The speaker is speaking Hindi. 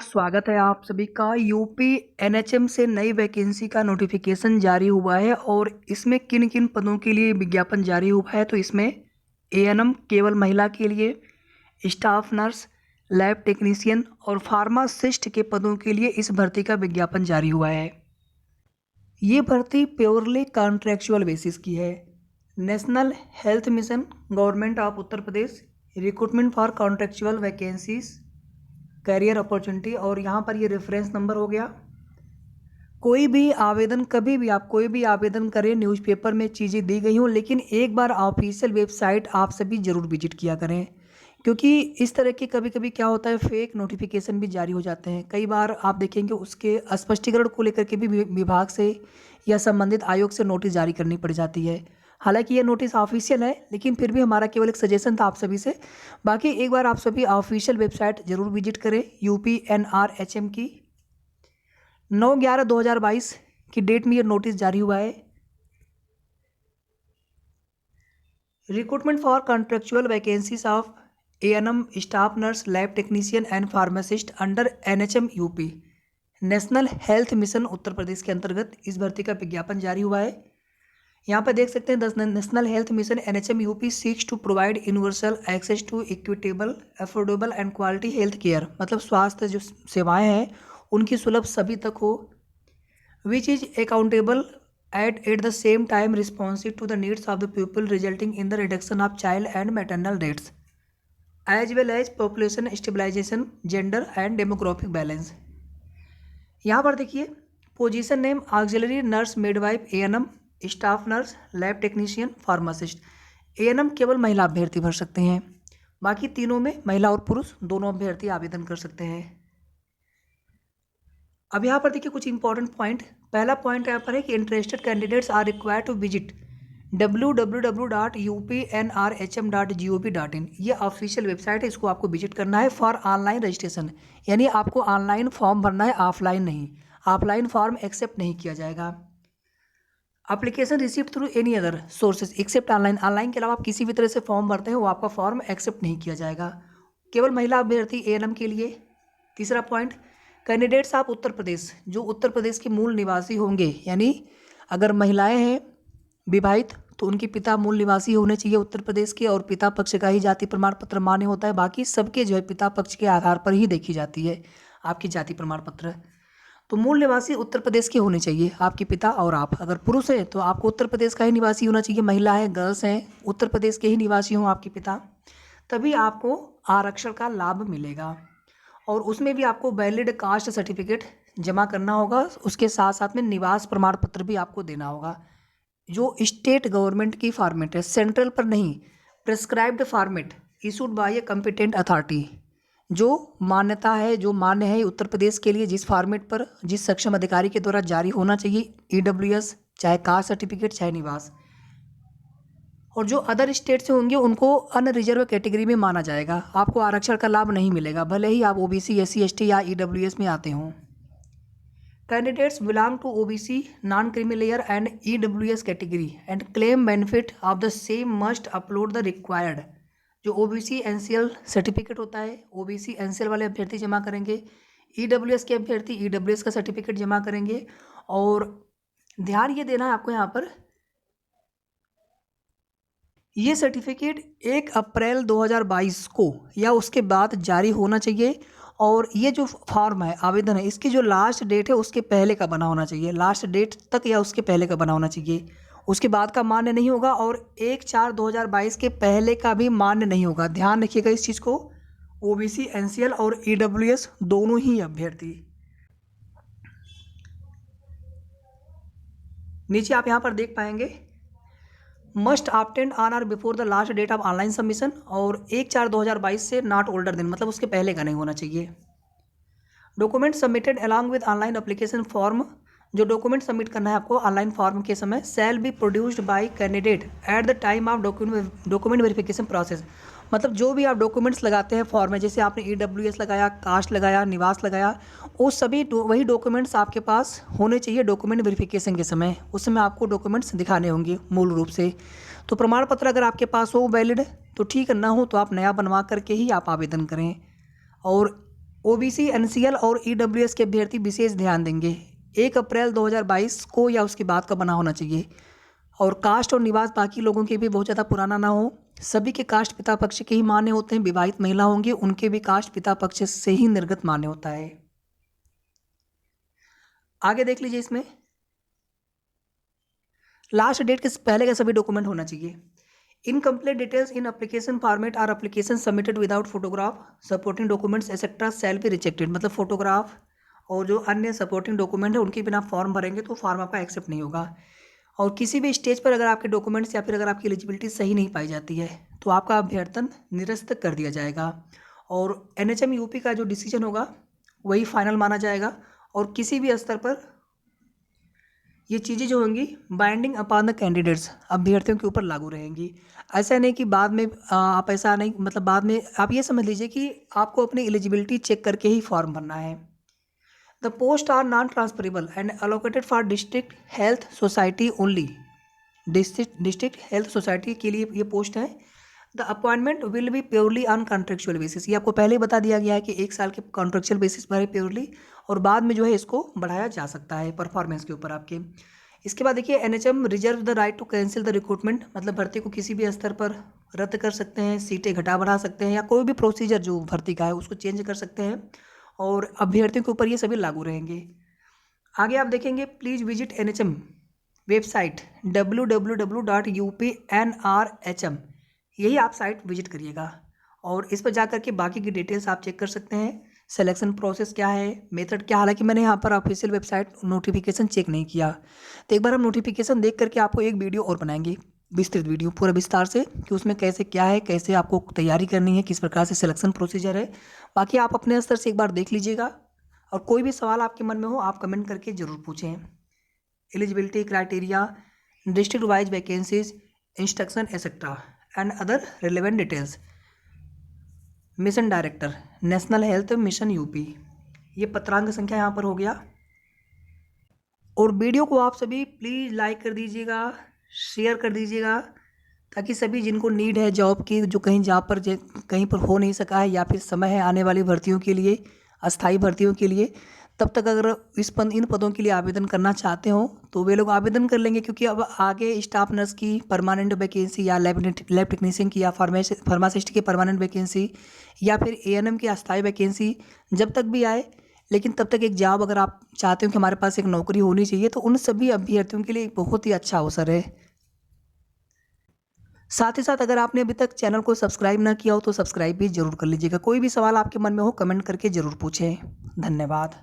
स्वागत है आप सभी का। यूपी एनएचएम से नई वैकेंसी का नोटिफिकेशन जारी हुआ है और इसमें किन किन पदों के लिए विज्ञापन जारी हुआ है। तो इसमें एएनएम केवल महिला के लिए, स्टाफ नर्स, लैब टेक्नीशियन और फार्मासिस्ट के पदों के लिए इस भर्ती का विज्ञापन जारी हुआ है। ये भर्ती प्योरली कॉन्ट्रेक्चुअल बेसिस की है। National health mission, government of Uttar Pradesh, recruitment for contractual vacancies, career opportunity. और यहाँ पर ये रेफरेंस नंबर हो गया। कोई भी आवेदन, कभी भी आप कोई भी आवेदन करें, न्यूज़पेपर में चीज़ें दी गई हों, लेकिन एक बार ऑफिशियल वेबसाइट आप सभी ज़रूर विजिट किया करें, क्योंकि इस तरह के कभी कभी क्या होता है, फेक नोटिफिकेशन भी जारी हो जाते हैं। कई बार आप देखेंगे उसके स्पष्टीकरण को लेकर के भी विभाग से या संबंधित आयोग से नोटिस जारी करनी पड़ जाती है। हालांकि ये नोटिस ऑफिशियल है, लेकिन फिर भी हमारा केवल एक सजेशन था आप सभी से। बाकी एक बार आप सभी ऑफिशियल वेबसाइट ज़रूर विजिट करें। UPNRHM की 9/11/2022 की डेट में ये नोटिस जारी हुआ है। Recruitment for contractual vacancies of ANM, staff nurse, lab technician and pharmacist under NHM UP, national health mission Uttar Pradesh के अंतर्गत इस भर्ती का विज्ञापन जारी हुआ है। यहाँ पर देख सकते हैं, national health mission NHM UP seeks to provide universal access to equitable, affordable and quality health care. मतलब स्वास्थ्य जो सेवाएं हैं उनकी सुलभ सभी तक हो, which is accountable at the same time responsive to the needs of the people, resulting in the reduction of child and maternal deaths as well as population stabilization, gender and demographic balance। यहाँ पर देखिए, position name auxiliary nurse, midwife, ANM, staff nurse, lab technician, pharmacist. ANM केवल महिला अभ्यर्थी भर सकते हैं, बाकी तीनों में महिला और पुरुष दोनों अभ्यर्थी आवेदन कर सकते हैं। अब यहाँ पर देखिए कुछ इंपॉर्टेंट पॉइंट। पहला पॉइंट यहाँ पर है कि interested candidates are required to visit www.upnrhm.gov.in। ये ऑफिशियल वेबसाइट है, इसको आपको विजिट करना है फॉर ऑनलाइन रजिस्ट्रेशन। यानी आपको ऑनलाइन फॉर्म भरना है, ऑफलाइन नहीं। ऑफलाइन फॉर्म एक्सेप्ट नहीं किया जाएगा। Application received through any other sources accept online. Online के अलावा आप किसी भी तरह से फॉर्म भरते हैं वो आपका फॉर्म एक्सेप्ट नहीं किया जाएगा। केवल महिला अभ्यर्थी एएनएम के लिए। तीसरा point, candidates of Uttar Pradesh, जो उत्तर प्रदेश के मूल निवासी होंगे, यानी अगर महिलाएं हैं विवाहित तो उनके पिता मूल निवासी होने चाहिए उत्तर प्रदेश के, और पिता पक्ष का ही जाति प्रमाण पत्र मान्य होता है। बाकी सबके जो है पिता पक्ष के आधार पर ही देखी जाती है आपकी जाति प्रमाण पत्र। तो मूल निवासी उत्तर प्रदेश के होने चाहिए आपके पिता, और आप अगर पुरुष हैं तो आपको उत्तर प्रदेश का ही निवासी होना चाहिए। महिला है, गर्ल्स हैं, उत्तर प्रदेश के ही निवासी हों आपके पिता, तभी आपको आरक्षण का लाभ मिलेगा। और उसमें भी आपको वैलिड कास्ट सर्टिफिकेट जमा करना होगा, उसके साथ साथ में निवास प्रमाण पत्र भी आपको देना होगा, जो स्टेट गवर्नमेंट की फॉर्मेट है, सेंट्रल पर नहीं। Prescribed format issued by A competent authority, जो मान्यता है, जो मान्य है उत्तर प्रदेश के लिए, जिस फॉर्मेट पर जिस सक्षम अधिकारी के द्वारा जारी होना चाहिए, EWS, चाहे कास्ट सर्टिफिकेट चाहे निवास। और जो अदर स्टेट से होंगे उनको अनरिजर्व कैटेगरी में माना जाएगा, आपको आरक्षण का लाभ नहीं मिलेगा, भले ही आप OBC, SC, ST या EWS में आते हों। Candidates belong to OBC, non creamy layer and EWS category and claim benefit of the same must upload the required. जो OBC NCL सर्टिफिकेट होता है, OBC NCL वाले अभ्यर्थी जमा करेंगे, EWS के अभ्यर्थी EWS का सर्टिफिकेट जमा करेंगे। और ध्यान ये देना है आपको यहाँ पर, ये सर्टिफिकेट 1 अप्रैल 2022 को या उसके बाद जारी होना चाहिए। और ये जो फॉर्म है, आवेदन है, इसकी जो लास्ट डेट है उसके पहले का बना होना चाहिए, लास्ट डेट तक या उसके पहले का बना होना चाहिए। उसके बाद का मान्य नहीं होगा, और 1/4/2022 के पहले का भी मान्य नहीं होगा। ध्यान रखिएगा इस चीज़ को। OBC NCL और EWS दोनों ही अभ्यर्थी। नीचे आप यहाँ पर देख पाएंगे, must obtain on or before the last date of online submission, और 1/4/2022 से नॉट ओल्डर देन, मतलब उसके पहले का नहीं होना चाहिए। Document submitted along with online application form, जो डॉक्यूमेंट सबमिट करना है आपको ऑनलाइन फॉर्म के समय, shall be produced by candidate at the time of document verification process. मतलब जो भी आप डॉक्यूमेंट्स लगाते हैं फॉर्म में, जैसे आपने EWS लगाया, कास्ट लगाया, निवास लगाया, वो सभी वही डॉक्यूमेंट्स आपके पास होने चाहिए डॉक्यूमेंट वेरिफिकेशन के समय। उस समय आपको डॉक्यूमेंट्स दिखाने होंगे मूल रूप से। तो प्रमाण पत्र अगर आपके पास हो वैलिड तो ठीक है, ना हो तो आप नया बनवा करके ही आप आवेदन करें। और ओबीसी, एनसीएल और ईडब्ल्यूएस के अभ्यर्थी विशेष ध्यान देंगे। 1 अप्रैल 2022 को या उसके बाद का बना होना चाहिए। और कास्ट और निवास बाकी लोगों के भी बहुत ज़्यादा पुराना ना हो। सभी के कास्ट पिता पक्ष के ही मान्य होते हैं। विवाहित महिला होंगी उनके भी कास्ट पिता पक्ष से ही निर्गत मान्य होता है। आगे देख लीजिए, इसमें लास्ट डेट के पहले का सभी डॉक्यूमेंट होना चाहिए। Incomplete details in application format or application submitted without photograph supporting documents etcetera shall be rejected. मतलब फोटोग्राफ और जो अन्य सपोर्टिंग डॉक्यूमेंट है उनके बिना फॉर्म भरेंगे तो फॉर्म आपका एक्सेप्ट नहीं होगा। और किसी भी स्टेज पर अगर आपके डॉक्यूमेंट्स या फिर अगर आपकी एलिजिबिलिटी सही नहीं पाई जाती है तो आपका अभ्यर्थन निरस्त कर दिया जाएगा। और एनएचएम यूपी का जो डिसीजन होगा वही फाइनल माना जाएगा। और किसी भी स्तर पर ये चीज़ें जो होंगी बाइंडिंग अपॉन द कैंडिडेट्स, अभ्यर्थियों के ऊपर लागू रहेंगी। ऐसा नहीं कि बाद में आप ऐसा नहीं, मतलब बाद में आप ये समझ लीजिए कि आपको अपनी एलिजिबिलिटी चेक करके ही फॉर्म भरना है। The post are non transferable and allocated for district health society only. District health society के लिए ये पोस्ट है। The appointment will be purely on contractual basis. ये आपको पहले ही बता दिया गया है कि 1 साल के कॉन्ट्रेक्चुअल बेसिस पर है प्योरली, और बाद में जो है इसको बढ़ाया जा सकता है परफॉर्मेंस के ऊपर आपके। इसके बाद देखिए, NHM reserve the right to cancel the recruitment. मतलब भर्ती को किसी भी स्तर पर रद्द कर सकते हैं, सीटें घटा बढ़ा सकते हैं, या कोई भी प्रोसीजर जो भर्ती का है उसको चेंज कर सकते हैं, और अभ्यर्थियों के ऊपर ये सभी लागू रहेंगे। आगे आप देखेंगे, please visit NHM website www.upnrhm। यही आप साइट विजिट करिएगा और इस पर जा कर के बाकी की डिटेल्स आप चेक कर सकते हैं। सिलेक्शन प्रोसेस क्या है, मेथड क्या। हालांकि मैंने यहाँ पर ऑफिशियल वेबसाइट नोटिफिकेशन चेक नहीं किया, तो एक बार हम नोटिफिकेशन देख करके आपको एक वीडियो और बनाएंगे, विस्तृत वीडियो पूरा विस्तार से, कि उसमें कैसे क्या है, कैसे आपको तैयारी करनी है, किस प्रकार से सिलेक्शन प्रोसीजर है। बाकी आप अपने स्तर से एक बार देख लीजिएगा, और कोई भी सवाल आपके मन में हो आप कमेंट करके ज़रूर पूछें। Eligibility criteria, district wise vacancies, instruction etcetera and other relevant details. Mission director, national health mission UP. ये पत्रांक संख्या यहाँ पर हो गया। और वीडियो को आप सभी प्लीज़ लाइक कर दीजिएगा, शेयर कर दीजिएगा, ताकि सभी जिनको नीड है जॉब की, जो कहीं जॉब पर कहीं पर हो नहीं सका है, या फिर समय है आने वाली भर्तियों के लिए, अस्थायी भर्तियों के लिए, तब तक अगर इन पदों के लिए आवेदन करना चाहते हो तो वे लोग आवेदन कर लेंगे। क्योंकि अब आगे स्टाफ नर्स की परमानेंट वैकेंसी, या लैब टेक्नीशियन की, या फार्मासिस्ट की परमानेंट वैकेंसी, या फिर एएनएम की अस्थायी वैकेंसी जब तक भी आए, लेकिन तब तक एक जॉब अगर आप चाहते हो कि हमारे पास एक नौकरी होनी चाहिए, तो उन सभी अभ्यर्थियों के लिए एक बहुत ही अच्छा अवसर है। साथ ही साथ अगर आपने अभी तक चैनल को सब्सक्राइब ना किया हो तो सब्सक्राइब भी जरूर कर लीजिएगा। कोई भी सवाल आपके मन में हो कमेंट करके ज़रूर पूछें। धन्यवाद।